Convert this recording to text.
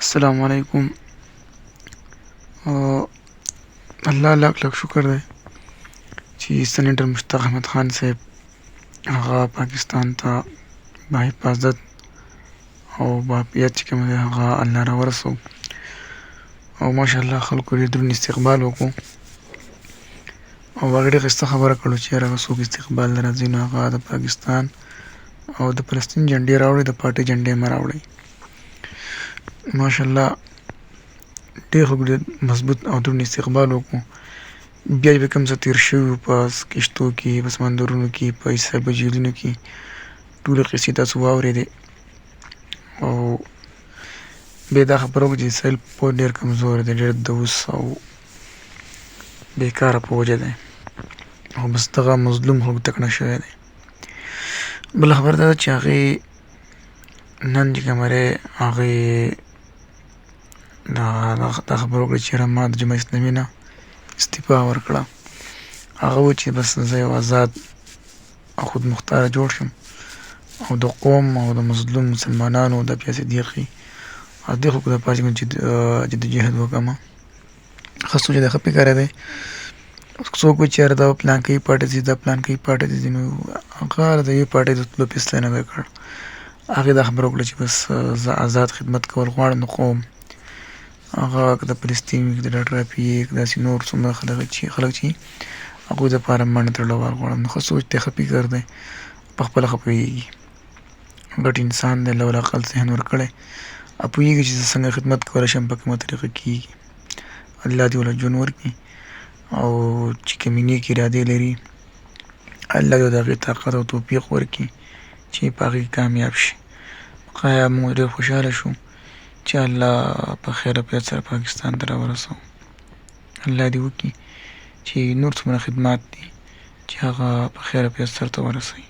السلام علیکم. الله لاک شکر دی چې سېنیټر مشتاق احمد خان صاحب هغه پاکستان ته باحفاظت او بعافیت چې کوم دی هغه الله راورسو او ماشاءالله خلکو یې دروند استقبال وکړو او هغه ډېره ښایسته خبره کړو چې یاره څوک استقبال ته راځي نو هغه د پاکستان او د فلسطین جنډې راوړئ، د پارټۍ جنډې مه راوړئ. ماشاءالله ډېر خلکو ډېر مضبوط او دروند استقبال وکړو. بیا چې کوم څه تېر شوي وو په کشتو کې، په سمندرونو کې، په حسابي جهیلونو کې، ټولې قصې تاسو واورېدې او بیا دا خبره وکړو چې اسرائیل پوځ ډېر کمزوری دی، ډېر دوس او بېکاره په وجه دی او بس دغه مظلوم خلکو ته کڼه شوی دی. بله خبره دا ده چې هغې نن چې کومه دی هغې دا خبره وکړه چې یاره ما د جمهوریت اسلامي نه استعفا ورکړه. هغه وویل چې بس زه یو آزاد او خودمختاره جوړ شم او د قوم او د مظلوم مسلمانانو د بیا صدیقي او دې خلکو دپاره چې جدوجهد وکړمه. ښه سوچ دی، ښه فکر دی. څوک وایي چې یاره دا پلانکۍ پارټۍ ته ځي، دا پلانکۍ پارټۍ ته ځي، نو هغه د یوې پارټۍ د تلو فیصله نه ده کړې. هغې دا خبره وکړه چې بس زه آزاد خدمت کول غواړم د قوم. هغه که د فلسطین وي، که د ډاکټر رفیع، که داسې نور څومره خلک چې هغوی دپاره منډه تړلوال غواړم. نو ښه سوچ دی، ښه فکر دی، په خپله ښه پوهېږي، ګډ انسان دی، الله ول عقل ذهن ورکړی او پوهېږي چې زه څنګه خدمت کولی شم، په کومه طریقه کېږي. الله دې ورله ژوند ورکړي او چې کومې نیکې ارادې لري الله دې د هغې طاقت او توفیق ورکړي چې په هغې کې کامیاب شي. بقایا موږ ډېر خوشحاله شو چې الله په خیر عافیت سره پاکستان ته راورسوو. الله دې وکړي چې نور څومره خدمات دي چې هغه په خیر عافیت سرته ورسوي.